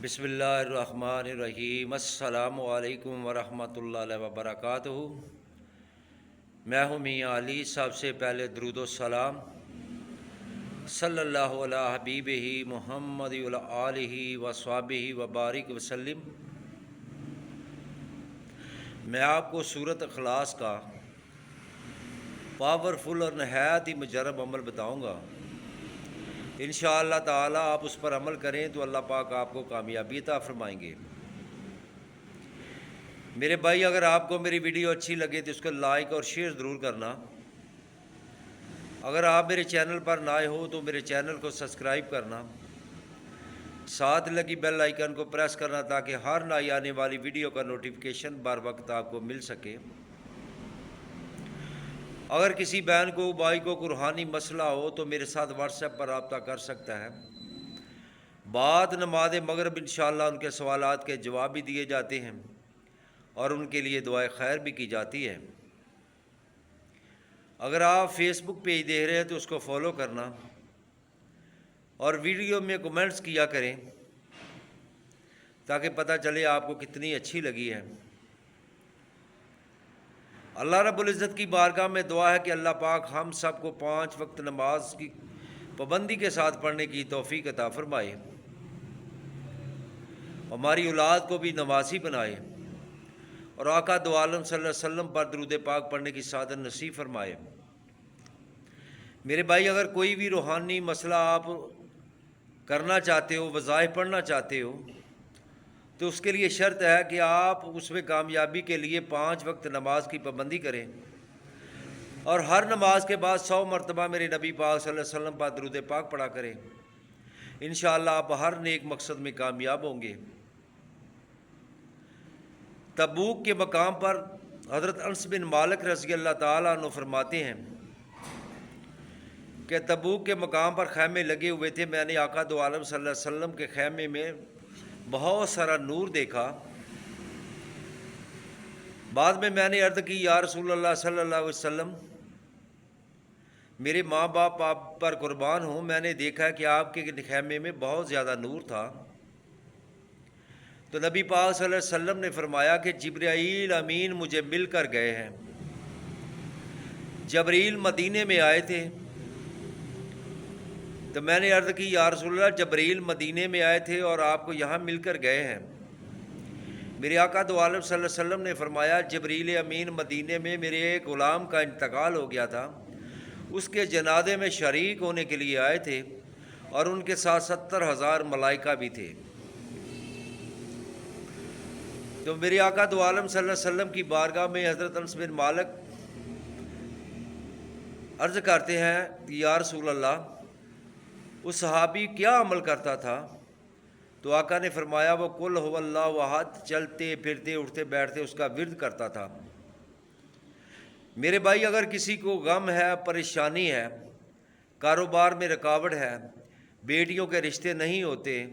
بسم اللہ الرحمن الرحیم۔ السلام علیکم ورحمۃ اللہ وبرکاتہ۔ میں ہوں میاں علی۔ سب سے پہلے درود و سلام صلی اللہ علیہ حبیب ہی محمد علیہ وصحبہ وبارک وسلم۔ میں آپ کو سورۃ اخلاص کا پاورفل اور نہایت ہی مجرب عمل بتاؤں گا۔ انشاءاللہ تعالی آپ اس پر عمل کریں تو اللہ پاک آپ کو کامیابی عطا فرمائیں گے۔ میرے بھائی، اگر آپ کو میری ویڈیو اچھی لگے تو اس کو لائک اور شیئر ضرور کرنا۔ اگر آپ میرے چینل پر نئے ہو تو میرے چینل کو سبسکرائب کرنا، ساتھ لگی بیل آئیکن کو پریس کرنا تاکہ ہر نئی آنے والی ویڈیو کا نوٹیفیکیشن بر وقت آپ کو مل سکے۔ اگر کسی بہن کو بھائی کو روحانی مسئلہ ہو تو میرے ساتھ واٹس ایپ پر رابطہ کر سکتا ہے۔ بعد نماز مغرب انشاءاللہ ان کے سوالات کے جواب بھی دیے جاتے ہیں اور ان کے لیے دعائے خیر بھی کی جاتی ہے۔ اگر آپ فیس بک پیج دیکھ رہے ہیں تو اس کو فالو کرنا اور ویڈیو میں کمنٹس کیا کریں تاکہ پتہ چلے آپ کو کتنی اچھی لگی ہے۔ اللہ رب العزت کی بارگاہ میں دعا ہے کہ اللہ پاک ہم سب کو 5 وقت نماز کی پابندی کے ساتھ پڑھنے کی توفیق عطا فرمائے، ہماری اولاد کو بھی نمازی بنائے اور آقا دو عالم صلی اللہ علیہ وسلم پر درود پاک پڑھنے کی سعادت نصیب فرمائے۔ میرے بھائی، اگر کوئی بھی روحانی مسئلہ آپ کرنا چاہتے ہو، وظائف پڑھنا چاہتے ہو، تو اس کے لیے شرط ہے کہ آپ اس میں کامیابی کے لیے 5 وقت نماز کی پابندی کریں اور ہر نماز کے بعد 100 مرتبہ میرے نبی پاک صلی اللہ علیہ وسلم پر درود پاک پڑھا کریں۔ انشاءاللہ آپ ہر نیک مقصد میں کامیاب ہوں گے۔ تبوک کے مقام پر حضرت انس بن مالک رضی اللہ تعالیٰ عنہ فرماتے ہیں کہ تبوک کے مقام پر خیمے لگے ہوئے تھے، میں نے آقا دو عالم صلی اللہ علیہ وسلم کے خیمے میں بہت سارا نور دیکھا۔ بعد میں نے عرض کی، یا رسول اللہ صلی اللہ علیہ وسلم، میرے ماں باپ آپ پر قربان ہوں، میں نے دیکھا کہ آپ کے خیمے میں بہت زیادہ نور تھا۔ تو نبی پاک صلی اللہ علیہ وسلم نے فرمایا کہ جبرائیل امین مجھے مل کر گئے ہیں۔ جبرائیل مدینے میں آئے تھے، تو میں نے عرض کی، یا رسول اللہ، جبرائیل مدینے میں آئے تھے اور آپ کو یہاں مل کر گئے ہیں۔ میرے آقا دو عالم صلی اللہ علیہ وسلم نے فرمایا، جبرائیل امین مدینے میں میرے ایک غلام کا انتقال ہو گیا تھا، اس کے جنازے میں شریک ہونے کے لیے آئے تھے اور ان کے ساتھ 70,000 ملائکہ بھی تھے۔ تو میرے آقا دو عالم صلی اللہ علیہ وسلم کی بارگاہ میں حضرت انس بن مالک عرض کرتے ہیں، یا رسول اللہ، اس صحابی کیا عمل کرتا تھا؟ تو آقا نے فرمایا، وہ قل هو اللہ احد، چلتے پھرتے اٹھتے بیٹھتے اس کا ورد کرتا تھا۔ میرے بھائی، اگر کسی کو غم ہے، پریشانی ہے، کاروبار میں رکاوٹ ہے، بیٹیوں کے رشتے نہیں ہوتے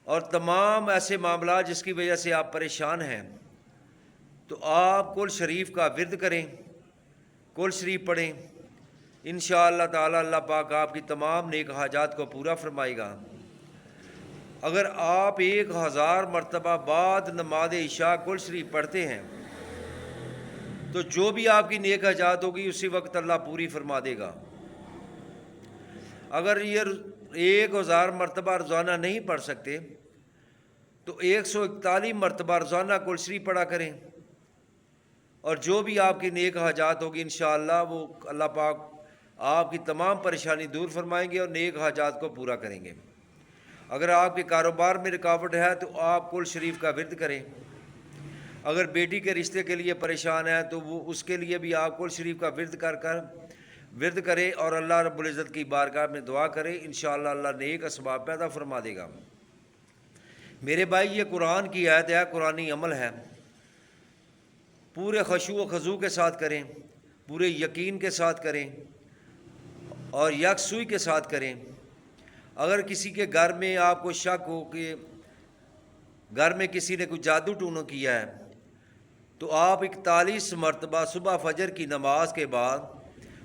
اور تمام ایسے معاملات جس کی وجہ سے آپ پریشان ہیں، تو آپ کل شریف کا ورد کریں، کل شریف پڑھیں۔ انشاءاللہ تعالی اللہ پاک آپ کی تمام نیک حاجات کو پورا فرمائے گا۔ اگر آپ 1000 مرتبہ بعد نماز عشاء کل شریف پڑھتے ہیں تو جو بھی آپ کی نیک حاجات ہوگی اسی وقت اللہ پوری فرما دے گا۔ اگر یہ 1000 مرتبہ روزانہ نہیں پڑھ سکتے تو 141 مرتبہ روزانہ کل شریف پڑھا کریں، اور جو بھی آپ کی نیک حاجات ہوگی انشاءاللہ وہ اللہ پاک آپ کی تمام پریشانی دور فرمائیں گے اور نیک حاجات کو پورا کریں گے۔ اگر آپ کے کاروبار میں رکاوٹ ہے تو آپ کل شریف کا ورد کریں۔ اگر بیٹی کے رشتے کے لیے پریشان ہے تو وہ اس کے لیے بھی آپ کل شریف کا ورد کریں اور اللہ رب العزت کی بارگاہ میں دعا کریں، انشاءاللہ اللہ نیک اسباب پیدا فرما دے گا۔ میرے بھائی، یہ قرآن کی آیت ہے، قرآنی عمل ہے، پورے خشوع و خضوع کے ساتھ کریں، پورے یقین کے ساتھ کریں اور یکسوئی کے ساتھ کریں۔ اگر کسی کے گھر میں آپ کو شک ہو کہ گھر میں کسی نے کوئی جادو ٹونو کیا ہے، تو آپ 41 مرتبہ صبح فجر کی نماز کے بعد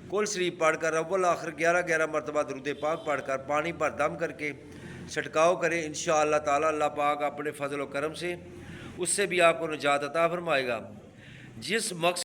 کل شریف پڑھ کر اول آخر 11 مرتبہ درود پاک پڑھ کر پانی پر دم کر کے چھٹکاؤ کریں، انشاءاللہ تعالی اللہ پاک اپنے فضل و کرم سے اس سے بھی آپ کو نجات عطا فرمائے گا۔ جس مقصد